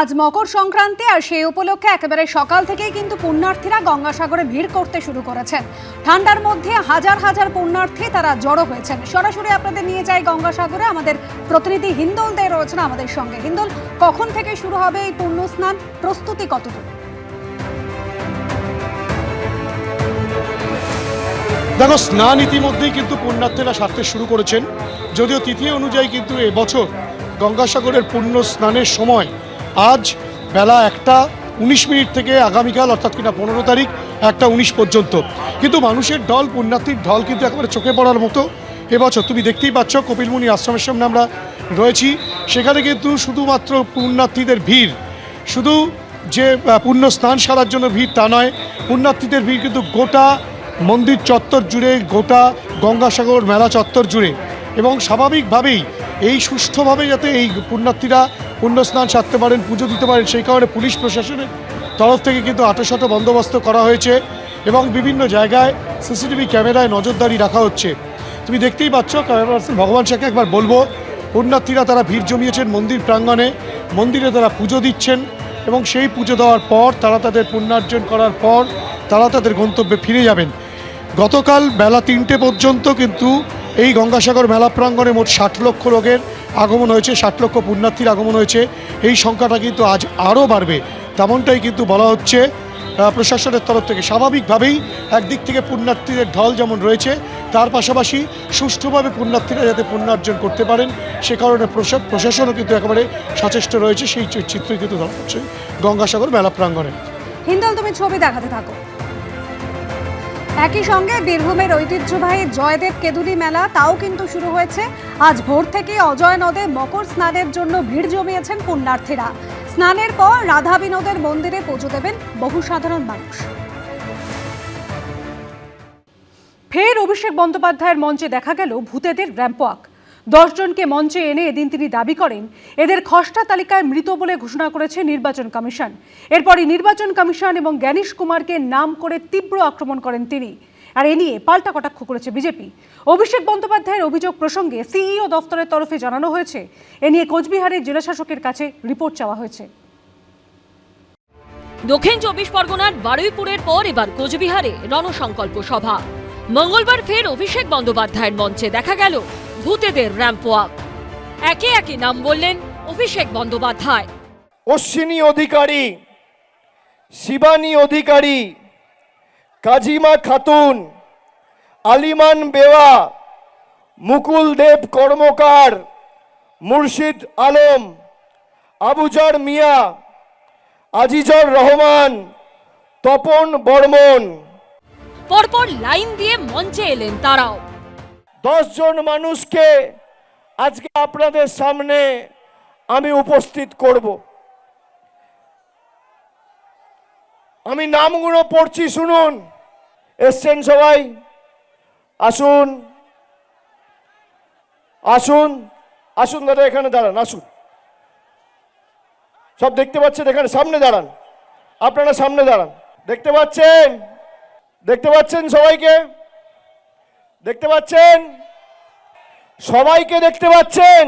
আজ মকর সংক্রান্তি আর সেই উপলক্ষে একেবারে সকাল থেকেই কিন্তু পুণ্যার্থীরা গঙ্গাসাগরে ভিড় করতে শুরু করেছেন। ঠান্ডার মধ্যে হাজার হাজার পুণ্যার্থী তারা জড়ো হয়েছেন। সরাসরি আপনাদের নিয়ে যাই গঙ্গাসাগরে, আমাদের প্রতিনিধি হিন্দল দে রয়েছেন আমাদের সঙ্গে। হিন্দল, কখন থেকে শুরু হবে এই পুণ্য স্নান, প্রস্তুতি কতদূর? দেখো, স্নান ইতিমধ্যেই কিন্তু পুণ্যার্থীরা সারতে শুরু করেছেন। যদিও তিথি অনুযায়ী কিন্তু এবছর গঙ্গাসাগরের পুণ্য স্নানের সময় আজ বেলা 1:19 থেকে আগামীকাল অর্থাৎ কিনা 15 তারিখ 1:19 পর্যন্ত। কিন্তু মানুষের ঢল, পুণ্যার্থীর ঢল কিন্তু একেবারে চোখে পড়ার মতো এবছর। তুমি দেখতেই পাচ্ছ, কপিলমুনি আশ্রমের সামনে আমরা রয়েছি। সেখানে কিন্তু শুধুমাত্র পুণ্যার্থীদের ভিড়, শুধু যে পুণ্য স্নান সারার জন্য ভিড় তা নয়, পুণ্যার্থীদের ভিড় কিন্তু গোটা মন্দির চত্বর জুড়ে, গোটা গঙ্গাসাগর মেলা চত্বর জুড়ে। এবং স্বাভাবিকভাবেই এই সুষ্ঠুভাবে যাতে এই পুণ্যার্থীরা পুণ্য স্নান সারতে পারেন, পুজো দিতে পারেন, সেই কারণে পুলিশ প্রশাসনের তরফ থেকে কিন্তু আঁটোসাঁটো বন্দোবস্ত করা হয়েছে এবং বিভিন্ন জায়গায় সিসিটিভি ক্যামেরায় নজরদারি রাখা হচ্ছে। তুমি দেখতেই পাচ্ছ, ক্যামেরা পার্সন ভগবান শেখকে একবার বলবো, পুণ্যার্থীরা তারা ভিড় জমিয়েছেন মন্দির প্রাঙ্গণে, মন্দিরে তারা পুজো দিচ্ছেন এবং সেই পুজো দেওয়ার পর তারা তাদের পুণ্যার্জন করার পর তারা তাদের গন্তব্যে ফিরে যাবেন। গতকাল বেলা 3টে পর্যন্ত কিন্তু এই গঙ্গাসাগর মেলা প্রাঙ্গণে মোট 60 লক্ষ লোকের আগমন হয়েছে, 60 লক্ষ পুণ্যার্থীর আগমন হয়েছে। এই সংখ্যাটা কিন্তু আজ আরও বাড়বে, তেমনটাই কিন্তু বলা হচ্ছে প্রশাসনের তরফ থেকে। স্বাভাবিকভাবেই একদিক থেকে পুণ্যার্থীদের ঢল যেমন রয়েছে, তার পাশাপাশি সুষ্ঠুভাবে পুণ্যার্থীরা যাতে পুণ্যার্জন করতে পারেন সে কারণে প্রশাসনও কিন্তু একেবারে সচেষ্ট রয়েছে। সেই চিত্রই কিন্তু ধরা হচ্ছে গঙ্গাসাগর মেলা প্রাঙ্গণে। হিন্দল, তুমি ছবি দেখাতে থাকো। একই সঙ্গে বীরভূমের ঐতিহ্যবাহী জয়দেব কেঁদুলি মেলা তাও কিন্তু শুরু হয়েছে। আজ ভোর থেকে অজয় নদে মকর স্নানের জন্য ভিড় জমিয়েছেন পুণ্যার্থীরা। স্নানের পর রাধা বিনোদের মন্দিরে পুজো দেবেন বহু সাধারণ মানুষ। ফের অভিষেক বন্দ্যোপাধ্যায়ের মঞ্চে দেখা গেল ভূতেদের র্যাম্প ওয়াক। 10 জনকে মঞ্চে এনে এদিন তিনি দাবি করেন এদের খসড়া তালিকায় মৃত বলে ঘোষণা করেছে নির্বাচন কমিশন। এরপরই নির্বাচন কমিশন এবং জ্ঞানেশ কুমারকে নাম করে তীব্র আক্রমণ করেন তিনি। আর এ নিয়ে পাল্টা কটাক্ষ করেছে বিজেপি। অভিষেক বন্দ্যোপাধ্যায়ের অভিযোগ প্রসঙ্গে সিইও দফতরের তরফে জানানো হয়েছে, এ নিয়ে কোচবিহারের জেলাশাসকের কাছে রিপোর্ট চাওয়া হয়েছে। দক্ষিণ 24 পরগনার বারুইপুরের পর এবার কোচবিহারে রণসংকল্প সভা। মঙ্গলবার ফের অভিষেক বন্দ্যোপাধ্যায়ের মঞ্চে দেখা গেল ভূতেদের র্যাম্প ওয়াক। একে একে নাম বললেন অভিষেক বন্দ্যোপাধ্যায়। অশ্বিনী অধিকারী, শিবানী অধিকারী, কাজিমা খাতুন, আলিমান বেওয়া, মুকুল দেব কর্মকার, মুর্শিদ আলম, আবুজার মিয়া, আজিজর রহমান, তপন বর্মন। পরপর লাইন দিয়ে মঞ্চে এলেন তারাও। 10 জন মানুষকে আজকে আপনাদের সামনে আমি উপস্থিত করব। আমি নামগুলো পড়ছি, শুনুন। এসছেন সবাই? আসুন আসুন আসুন দাদা, এখানে দাঁড়ান, আসুন। সব দেখতে পাচ্ছেন? এখানে সামনে দাঁড়ান, আপনারা সামনে দাঁড়ান। দেখতে পাচ্ছেন? দেখতে পাচ্ছেন সবাইকে? দেখতে পাচ্ছেন? সবাইকে দেখতে পাচ্ছেন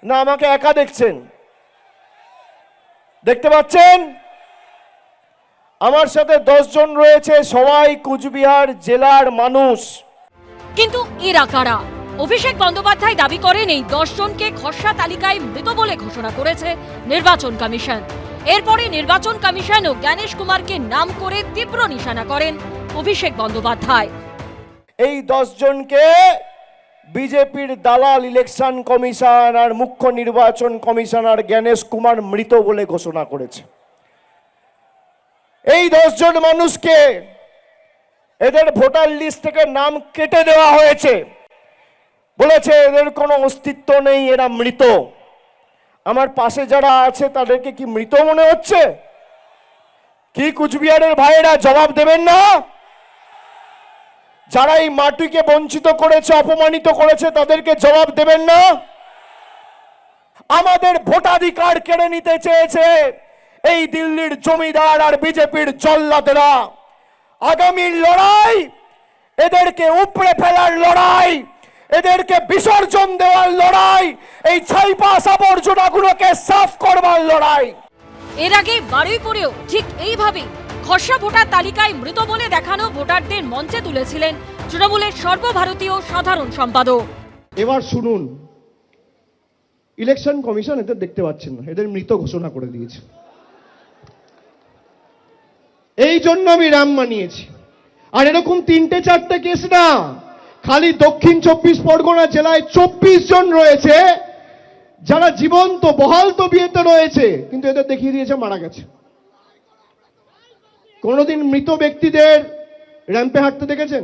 না আমাকে একা দেখছেন? দেখতে পাচ্ছেন? আমার সাথে 10 জন রয়েছে, সবাই কুচবিহার জেলার মানুষ। কিন্তু এরা কারা? অভিষেক বন্দ্যোপাধ্যায় দাবি করেন এই 10 জনকে খসড়া তালিকায় মৃত বলে ঘোষণা করেছে নির্বাচন কমিশন। এরপরে নির্বাচন কমিশন ও জ্ঞানেশ কুমারকে নাম করে তীব্র নিশানা করেন অভিষেক বন্দ্যোপাধ্যায়। এই 10 জনকে বিজেপির দালাল ইলেকশন কমিশন আর মুখ্য নির্বাচন কমিশনার জ্ঞানেশ কুমার মৃত বলে ঘোষণা করেছে। এই 10 জন মানুষকে এদের ভোটার লিস্ট থেকে নাম কেটে দেওয়া হয়েছে, বলেছে এদের কোনো অস্তিত্ব নেই, এরা মৃত। আমার পাশে যারা আছে তাদেরকে কি মৃত মনে হচ্ছে? কি কুচবিহারের ভাইয়েরা জবাব দেবেন না? যারা এই মাটিকে বঞ্চিত করেছে, অপমানিত করেছে, তাদেরকে জবাব দেবেন না? আমাদের ভোটাধিকার কেড়ে নিতে চেয়েছে এই দিল্লির জমিদার আর বিজেপির জল্লাদেরা। আগামীর লড়াই এদেরকে উপড়ে ফেলার লড়াই, এদেরকে বিসর্জন দেওয়ার লড়াই, এই ছাইপাস আবর্জনাগুলোকে সাফ করবার লড়াই। এর আগে বারুইপুরেও ঠিক এইভাবেই খসড়া ভোটার তালিকায় মৃত বলে দেখানো ভোটারদের মঞ্চে তুলেছিলেন তৃণমূলের সর্বভারতীয় সাধারণ সম্পাদক। এবার শুনুন, ইলেকশন কমিশন এদের দেখতে পাচ্ছেন না, এদের মৃত ঘোষণা করে দিয়েছে। এই জন্য আমি রাম মানিয়েছি। আর এরকম 3-4টে কেস না, খালি দক্ষিণ 24 পরগনা জেলায় 24 জন রয়েছে যারা জীবন্ত বহাল তবিয়তে রয়েছে, কিন্তু এদের দেখিয়ে দিয়েছে মারা গেছে। কোনোদিন মৃত ব্যক্তিদের র্যাম্পে হাঁটতে দেখেছেন?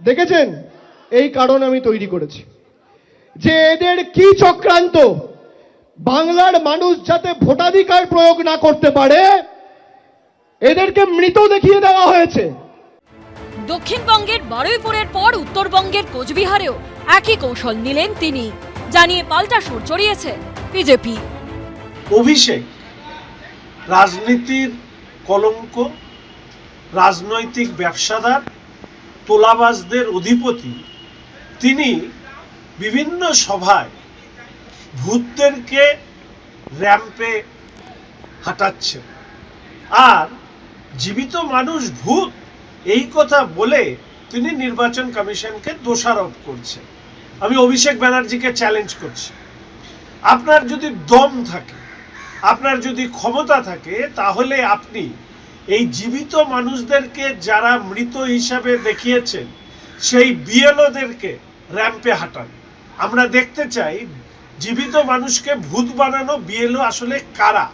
দেখেছেন? এই কারণ আমি তৈরি করেছি যে এদের কি চক্রান্ত, বাংলার মানুষ যাতে ভোটাধিকার প্রয়োগ না করতে পারে এদেরকে মৃত দেখিয়ে দেওয়া হয়েছে। দক্ষিণবঙ্গের বারুইপুরের পর উত্তরবঙ্গের কোচবিহারেও একই কৌশল নিলেন তিনি, জানিয়ে পাল্টা সুর চড়িয়েছে বিজেপি। অভিষেক রাজনীতির কলঙ্ক, রাজনৈতিক ব্যবসাদার, তোলাবাজদের অধিপতি। তিনি বিভিন্ন সভায় ভূতদেরকে র্যাম্পে হাঁটাচ্ছেন, আর জীবিত মানুষ ভূত এই কথা বলে তিনি নির্বাচন কমিশনকে দোষারোপ করছেন। আমি অভিষেক ব্যানার্জিকে চ্যালেঞ্জ করছি, আপনার যদি দম থাকে, আপনার যদি ক্ষমতা থাকে, তাহলে আপনি এই জীবিত মানুষদেরকে যারা মৃত হিসাবে দেখিয়েছেন সেই বিএলওদেরকে র্যাম্পে হাঁটান। আমরা দেখতে চাই জীবিত মানুষকে ভূত বানানো বিএলও আসলে কারা।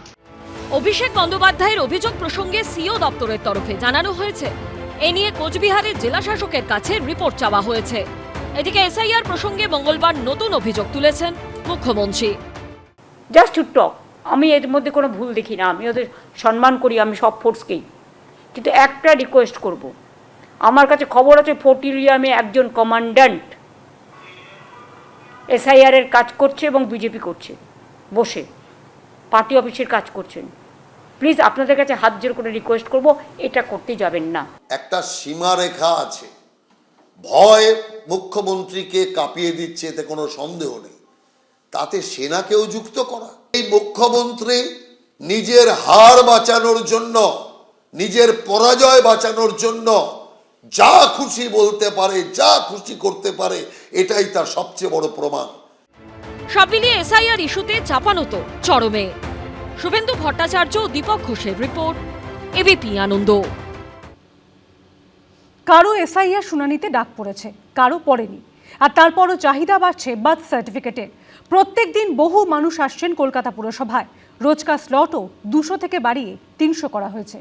অভিষেক বন্দ্যোপাধ্যায়ের অভিযোগ প্রসঙ্গে সিও দপ্তরের তরফে জানানো হয়েছে, এ নিয়ে কোচবিহারের জেলা শাসকের কাছে রিপোর্ট চাওয়া হয়েছে। এদিকে এসআইআর প্রসঙ্গে মঙ্গলবার নতুন অভিযোগ তুলেছেন মুখ্যমন্ত্রী। জাস্ট টু টক, আমি এর মধ্যে কোনো ভুল দেখি না, আমি ওদের সম্মান করি, আমি সব ফোর্সকেই। কিন্তু একটা রিকোয়েস্ট করব, আমার কাছে খবর আছে ফোর্টিলিয়ামে একজন কমান্ড্যান্ট এসআইআরের কাজ করছে এবং বিজেপি করছে, বসে পার্টি অফিসের কাজ করছেন। প্লিজ আপনাদের কাছে হাত জোর করে রিকোয়েস্ট করব, এটা করতে যাবেন না। একটা সীমারেখা আছে, ভয় মুখ্যমন্ত্রীকে কাঁপিয়ে দিচ্ছে, এতে কোনো সন্দেহ নেই। তাতে সেনাকেও যুক্ত করা, এই মুখ্যমন্ত্রী নিজের হার বাঁচানোর জন্য, নিজের পরাজয় বাঁচানোর জন্য যা খুশি বলতে পারে, যা খুশি করতে পারে, এটাই তার সবচেয়ে বড় প্রমাণ। সব মিলিয়ে এসআইআর ইস্যুতে চাপানোতো চরমে। শুভেন্দু ভট্টাচার্য, দীপক ঘোষের রিপোর্ট, এবিপি আনন্দ। কারো এসআইআর শুনানিতে ডাক পড়েছে, কারো পড়েনি, আর তারপরও চাহিদা বাড়ছে বার্থ সার্টিফিকেটে। প্রত্যেক দিন বহু মানুষ আসছেন কলকাতা পুরসভায়, রোজকার স্লটও 200 থেকে বাড়িয়ে 300 করা হয়েছে।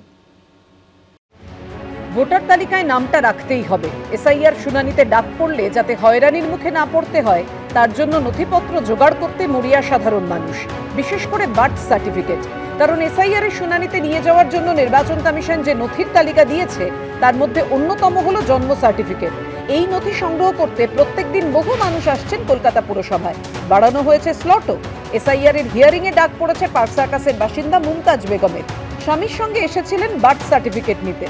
ভোটার তালিকায় নামটা রাখতেই হবে। এসআইআর শুনানিতে ডাক পড়লে যাতে হয়রানির মুখে না পড়তে হয়, তার জন্য নথিপত্র জোগাড় করতে মরিয়া সাধারণ মানুষ, বিশেষ করে বার্থ সার্টিফিকেট। কারণ এসআইআর এর শুনানিতে নিয়ে যাওয়ার জন্য নির্বাচন কমিশন যে নথির তালিকা দিয়েছে তার মধ্যে অন্যতম হলো জন্ম সার্টিফিকেট। এই নথি সংগ্রহ করতে প্রত্যেকদিন বহু মানুষ আসছেন কলকাতা পুরসভায়। বাড়ানো হয়েছে স্লটও। এসআইআর এর হিয়ারিং এ ডাক পড়েছে পার্ক সার্কাসের বাসিন্দা মুমতাজ বেগমের। স্বামীর সঙ্গে এসেছিলেন বার্থ সার্টিফিকেট নিতে।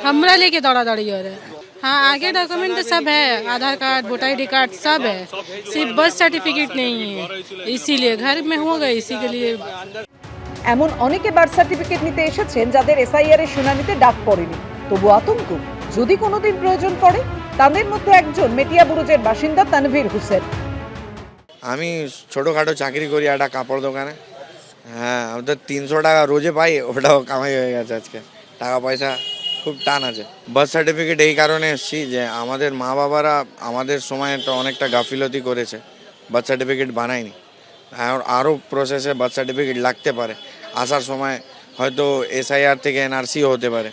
हमरा लेके दौड़ा-दौड़ी हो रहा है। हाँ, आगे डॉक्यूमेंट तो सब है, आधार कार्ड, वोटर आईडी कार्ड सब है, सिर्फ बर्थ सर्टिफिकेट नहीं है, इसीलिए घर में हो गए, इसी के लिए। এমন অনেকে বার্থ সার্টিফিকেট নিতে এসেছেন যাদের এসআইআর এর শুনানিতে ডাক পড়েনি, তবু আতঙ্ক যদি কোনোদিন প্রয়োজন পড়ে। তাদের মধ্যে একজন মেটিয়া বুরুজের বাসিন্দা তানভীর হোসেন। আমি ছোটোখাটো চাকরি করি একটা কাপড় দোকানে। হ্যাঁ, আমি তো 300 টাকা রোজে পাই, ওটাও কামাই হয়ে গেছে আজকে। টাকা পয়সা খুব টান আছে। বার্থ সার্টিফিকেট এই কারণে এসেছি যে আমাদের মা বাবারা আমাদের সময় একটা অনেকটা গাফিলতি করেছে, বার্থ সার্টিফিকেট বানায়নি। আরও প্রসেসে বার্থ সার্টিফিকেট লাগতে পারে, আসার সময় হয়তো এসআইআর থেকে এনআরসিও হতে পারে,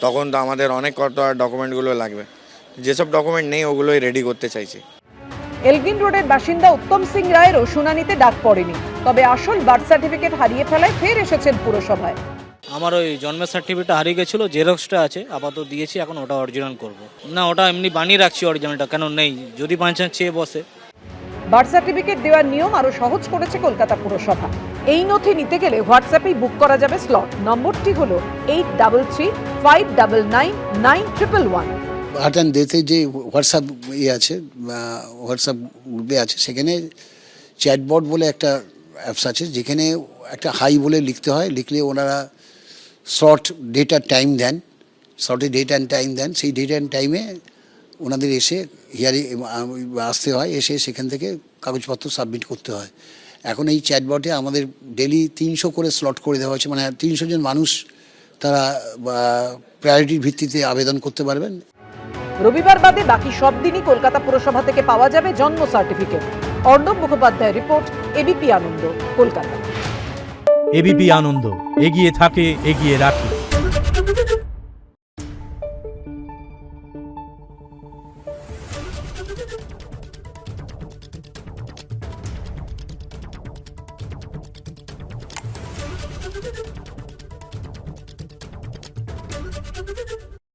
তখন তো আমাদের অনেক কত ডকুমেন্টগুলো লাগবে। যেসব ডকুমেন্ট নেই ওগুলোই রেডি করতে চাইছি। এলগিন রোডের বাসিন্দা উত্তম সিং রায়েরও শুনানিতে ডাক পড়েনি, তবে আসল বার্থ সার্টিফিকেট হারিয়ে ফেলায় ফের এসেছেন পুরসভায়। আমার ওই জন্মের সার্টিফিকেটটা হারিয়ে গেছিলো, জেরক্সটা আছে, আপাতত দিয়েছি, এখন ওটা অরিজিনাল করব। না, ওটা এমনি বানিয়ে রাখছি অরিজিনালটা, কেন নেই, যদি বাঁচান চেয়ে বসে। বার্থ সার্টিফিকেট দেওয়ার নিয়ম আরও সহজ করেছে কলকাতা পুরসভা। এই নথি নিতে গেলে হোয়াটসঅ্যাপেই বুক করা যাবে স্লট। নম্বরটি হলো 8335999111। হাটান দেতে যে হোয়াটসঅ্যাপ আছে, হোয়াটসঅ্যাপ গ্রুপে আছে, সেখানে চ্যাটবট বলে একটা অ্যাপস আছে যেখানে একটা হাই বলে লিখতে হয়, লিখলে ওনারা স্লট ডেট আর টাইম দেন, স্লটে ডেট অ্যান্ড টাইম দেন, সেই ডেট অ্যান্ড টাইমে ওনাদের এসে হিয়ারিং আসতে হয়, এসে সেখান থেকে কাগজপত্র সাবমিট করতে হয়। এখন এই চ্যাটবটে আমাদের ডেলি 300 করে স্লট করে দেওয়া হয়েছে, মানে 300 জন মানুষ তারা প্রায়োরিটির ভিত্তিতে আবেদন করতে পারবেন। রবিবার বাদে বাকি সব দিনই কলকাতা পুরসভা থেকে পাওয়া যাবে জন্ম সার্টিফিকেট। অর্ণব মুখোপাধ্যায়ের রিপোর্ট, এবিপি আনন্দ, কলকাতা। এবিপি আনন্দ, এগিয়ে থাকে, এগিয়ে রাখে।